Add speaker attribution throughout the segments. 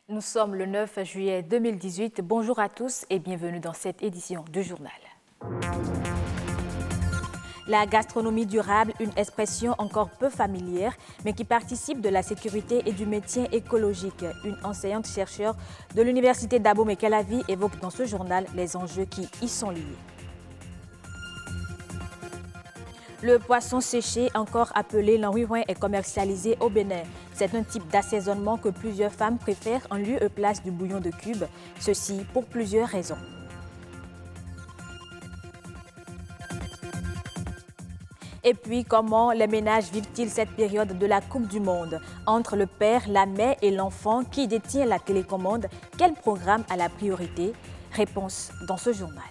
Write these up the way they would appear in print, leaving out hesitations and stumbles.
Speaker 1: Nous sommes le 9 juillet 2018. Bonjour à tous et bienvenue dans cette édition du journal. La gastronomie durable, une expression encore peu familière, mais qui participe de la sécurité et du maintien écologique. Une enseignante-chercheur de l'université d'Abomey-Calavi évoque dans ce journal les enjeux qui y sont liés. Le poisson séché, encore appelé l'enriouin, est commercialisé au Bénin. C'est un type d'assaisonnement que plusieurs femmes préfèrent en lieu et place du bouillon de cube. Ceci pour plusieurs raisons. Et puis, comment les ménages vivent-ils cette période de la Coupe du Monde? Entre le père, la mère et l'enfant, qui détient la télécommande? Quel programme a la priorité? Réponse dans ce journal.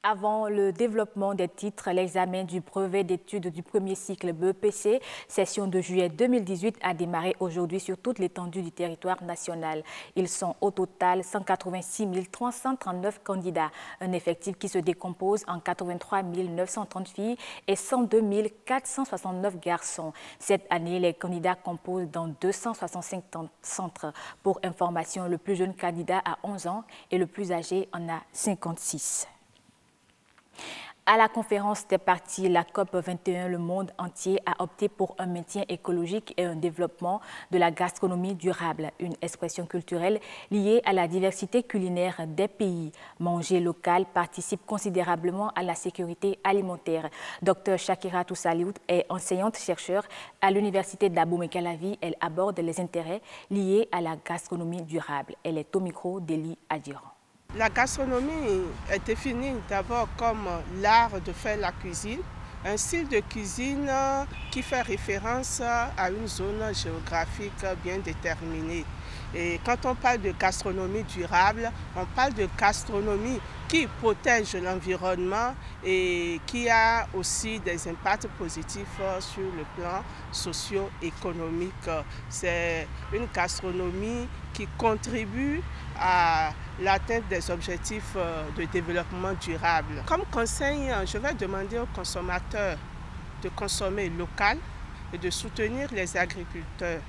Speaker 1: Avant le développement des titres, l'examen du brevet d'études du premier cycle BEPC, session de juillet 2018, a démarré aujourd'hui sur toute l'étendue du territoire national. Ils sont au total 186 339 candidats, un effectif qui se décompose en 83 930 filles et 102 469 garçons. Cette année, les candidats composent dans 265 centres. Pour information, le plus jeune candidat a 11 ans et le plus âgé en a 56. À la conférence des parties, la COP21, le monde entier a opté pour un maintien écologique et un développement de la gastronomie durable, une expression culturelle liée à la diversité culinaire des pays. Manger local participe considérablement à la sécurité alimentaire. Dr Shakira Toussaliout est enseignante-chercheur à l'université d'Abomey-Calavi. Elle aborde les intérêts liés à la gastronomie durable. Elle est au micro d'Élie Adiran.
Speaker 2: La gastronomie est définie d'abord comme l'art de faire la cuisine, un style de cuisine qui fait référence à une zone géographique bien déterminée. Et quand on parle de gastronomie durable, on parle de gastronomie qui protège l'environnement et qui a aussi des impacts positifs sur le plan socio-économique. C'est une gastronomie qui contribue à l'atteinte des objectifs de développement durable. Comme conseil, je vais demander aux consommateurs de consommer local et de soutenir les agriculteurs.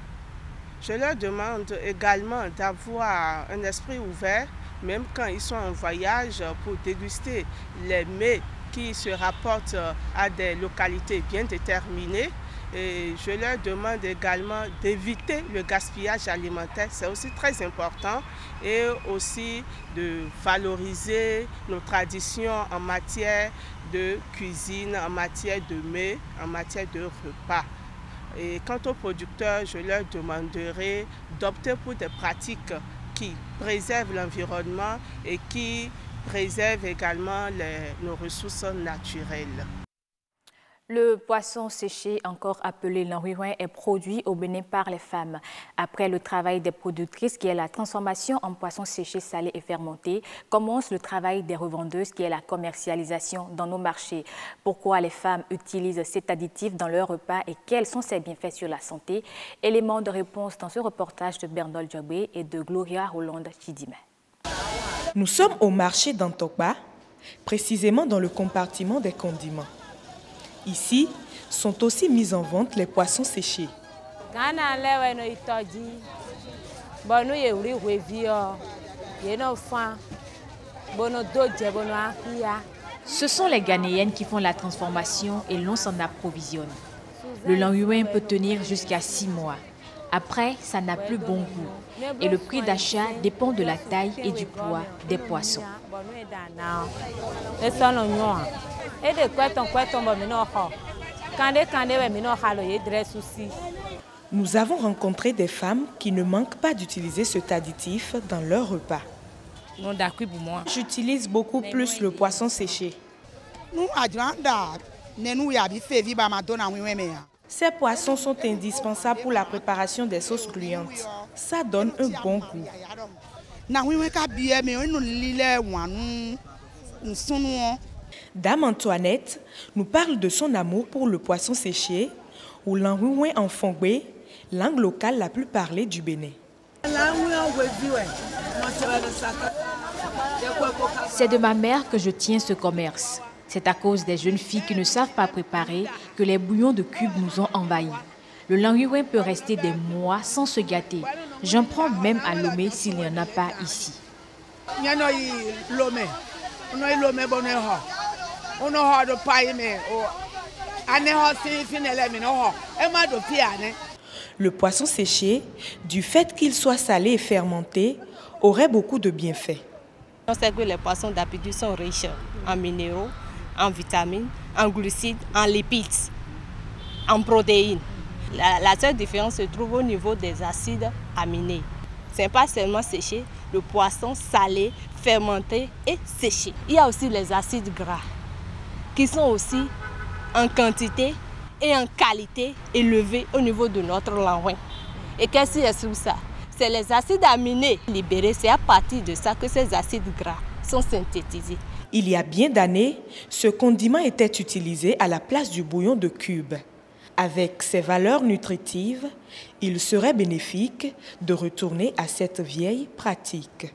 Speaker 2: Je leur demande également d'avoir un esprit ouvert, même quand ils sont en voyage, pour déguster les mets qui se rapportent à des localités bien déterminées. Et je leur demande également d'éviter le gaspillage alimentaire, c'est aussi très important, et aussi de valoriser nos traditions en matière de cuisine, en matière de mets, en matière de repas. Et quant aux producteurs, je leur demanderai d'opter pour des pratiques qui préservent l'environnement et qui préservent également nos ressources naturelles.
Speaker 1: Le poisson séché, encore appelé l'enriouin, est produit au Bénin par les femmes. Après le travail des productrices, qui est la transformation en poisson séché, salé et fermenté, commence le travail des revendeuses, qui est la commercialisation dans nos marchés. Pourquoi les femmes utilisent cet additif dans leurs repas et quels sont ses bienfaits sur la santé? Éléments de réponse dans ce reportage de Bernol Djabé et de Gloria Rolande Chidime.
Speaker 3: Nous sommes au marché d'Antokba, précisément dans le compartiment des condiments. Ici, sont aussi mis en vente les poissons séchés.
Speaker 1: Ce sont les Ghanéennes qui font la transformation et l'on s'en approvisionne. Le l'enriouin peut tenir jusqu'à 6 mois. Après, ça n'a plus bon goût. Et le prix d'achat dépend de la taille et du poids des poissons.
Speaker 3: Nous avons rencontré des femmes qui ne manquent pas d'utiliser cet additif dans leurs repas. J'utilise beaucoup plus le poisson séché. Ces poissons sont indispensables pour la préparation des sauces gluantes. Ça donne un bon goût. Dame Antoinette nous parle de son amour pour le poisson séché ou l'enriouin en fongbé, langue locale la plus parlée du Bénin.
Speaker 1: C'est de ma mère que je tiens ce commerce. C'est à cause des jeunes filles qui ne savent pas préparer que les bouillons de cubes nous ont envahis. Le langouin peut rester des mois sans se gâter. J'en prends même à Lomé s'il n'y en a pas ici.
Speaker 3: Le poisson séché, du fait qu'il soit salé et fermenté, aurait beaucoup de bienfaits.
Speaker 4: On sait que les poissons d'habitude sont riches en minéraux, en vitamines, en glucides, en lipides, en protéines. La seule différence se trouve au niveau des acides aminés. Ce n'est pas seulement séché, le poisson salé, fermenté et séché. Il y a aussi les acides gras qui sont aussi en quantité et en qualité élevée au niveau de notre langouin. Et qu'est-ce qui explique ça? C'est les acides aminés libérés, c'est à partir de ça que ces acides gras sont synthétisés.
Speaker 3: Il y a bien d'années, ce condiment était utilisé à la place du bouillon de cube. Avec ses valeurs nutritives, il serait bénéfique de retourner à cette vieille pratique.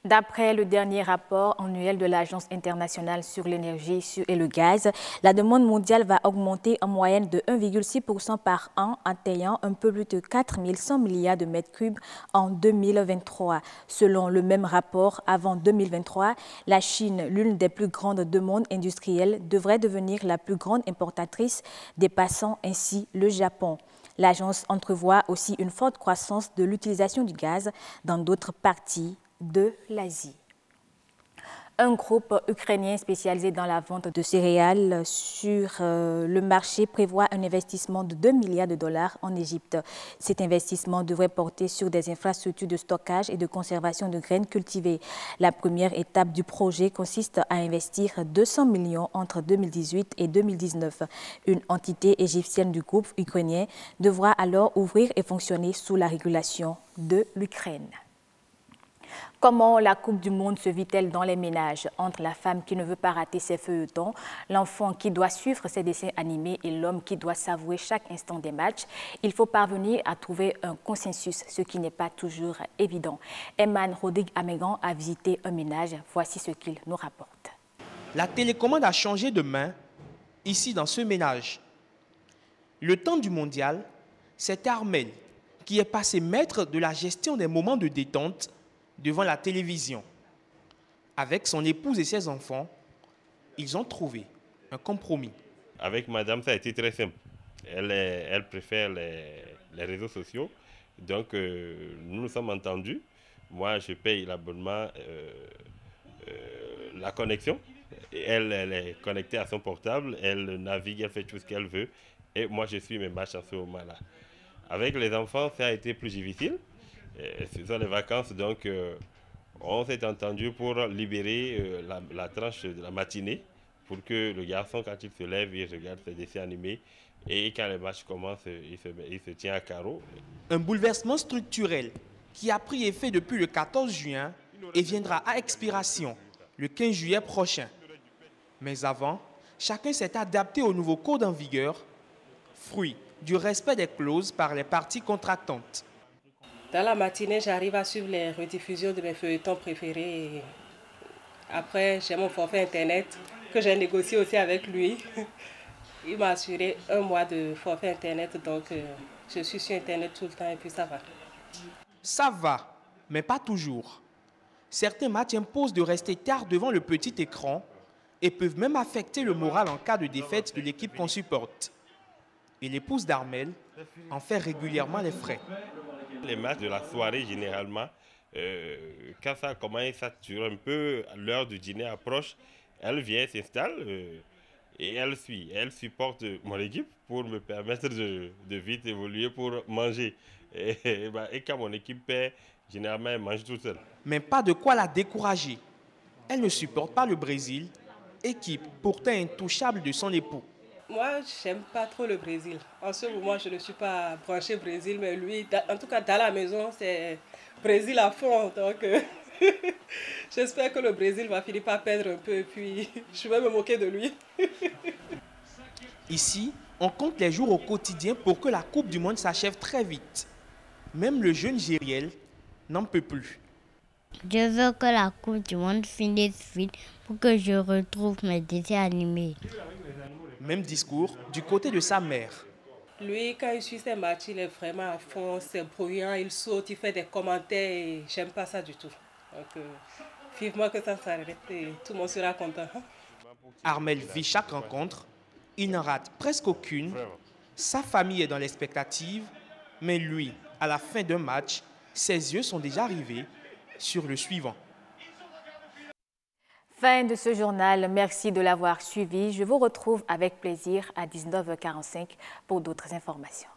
Speaker 1: D'après le dernier rapport annuel de l'Agence internationale sur l'énergie et le gaz, la demande mondiale va augmenter en moyenne de 1,6% par an, atteignant un peu plus de 4 100 milliards de mètres cubes en 2023. Selon le même rapport, avant 2023, la Chine, l'une des plus grandes demandes industrielles, devrait devenir la plus grande importatrice, dépassant ainsi le Japon. L'agence entrevoit aussi une forte croissance de l'utilisation du gaz dans d'autres parties de l'Asie. Un groupe ukrainien spécialisé dans la vente de céréales sur le marché prévoit un investissement de 2 milliards de dollars en Égypte. Cet investissement devrait porter sur des infrastructures de stockage et de conservation de graines cultivées. La première étape du projet consiste à investir 200 millions entre 2018 et 2019. Une entité égyptienne du groupe ukrainien devra alors ouvrir et fonctionner sous la régulation de l'Ukraine. Comment la Coupe du Monde se vit-elle dans les ménages? Entre la femme qui ne veut pas rater ses feuilletons, l'enfant qui doit suivre ses dessins animés et l'homme qui doit savourer chaque instant des matchs, il faut parvenir à trouver un consensus, ce qui n'est pas toujours évident. Eman Rodrigue Amégan a visité un ménage. Voici ce qu'il nous rapporte.
Speaker 5: La télécommande a changé de main, ici dans ce ménage. Le temps du mondial, c'est Armel qui est passé maître de la gestion des moments de détente devant la télévision. Avec son épouse et ses enfants, ils ont trouvé un compromis.
Speaker 6: Avec madame, ça a été très simple. Elle préfère les réseaux sociaux. Donc, nous nous sommes entendus. Moi, je paye l'abonnement, la connexion. Et elle est connectée à son portable. Elle navigue, elle fait tout ce qu'elle veut. Et moi, je suis mes matchs en ce moment-là. Avec les enfants, ça a été plus difficile. Ce sont les vacances, donc on s'est entendu pour libérer la tranche de la matinée pour que le garçon, quand il se lève, il regarde ses dessins animés et quand les matchs commencent, il se tient à carreau.
Speaker 5: Un bouleversement structurel qui a pris effet depuis le 14 juin et viendra à expiration le 15 juillet prochain. Mais avant, chacun s'est adapté au nouveau code en vigueur, fruit du respect des clauses par les parties contractantes.
Speaker 7: Dans la matinée, j'arrive à suivre les rediffusions de mes feuilletons préférés. Et après, j'ai mon forfait Internet que j'ai négocié aussi avec lui. Il m'a assuré 1 mois de forfait Internet, donc je suis sur Internet tout le temps et puis ça va.
Speaker 5: Ça va, mais pas toujours. Certains matchs imposent de rester tard devant le petit écran et peuvent même affecter le moral en cas de défaite de l'équipe qu'on supporte. Et l'épouse d'Armel en fait régulièrement les frais.
Speaker 6: Les matchs de la soirée, généralement, quand ça commence, ça dure un peu, l'heure du dîner approche, elle vient, s'installe et elle suit. Elle supporte mon équipe pour me permettre de vite évoluer pour manger. Et quand mon équipe perd, généralement, elle mange toute seule.
Speaker 5: Mais pas de quoi la décourager. Elle ne supporte pas le Brésil, équipe pourtant intouchable de son époux.
Speaker 7: Moi, j'aime pas trop le Brésil. En ce moment, je ne suis pas branchée Brésil, mais lui, en tout cas, dans la maison, c'est Brésil à fond. Donc, j'espère que le Brésil va finir par perdre un peu et puis je vais me moquer de lui.
Speaker 5: Ici, on compte les jours au quotidien pour que la Coupe du Monde s'achève très vite. Même le jeune Gériel n'en peut plus.
Speaker 8: Je veux que la Coupe du Monde finisse vite pour que je retrouve mes dessins animés.
Speaker 5: Même discours du côté de sa mère.
Speaker 7: Lui, quand il suit ses matchs, il est vraiment à fond, c'est bruyant, il saute, il fait des commentaires et j'aime pas ça du tout. Donc, vivement que ça s'arrête et tout le monde sera content.
Speaker 5: Armel vit chaque rencontre, il n'en rate presque aucune. Sa famille est dans l'expectative, mais lui, à la fin d'un match, ses yeux sont déjà rivés sur le suivant.
Speaker 1: Fin de ce journal, merci de l'avoir suivi. Je vous retrouve avec plaisir à 19h45 pour d'autres informations.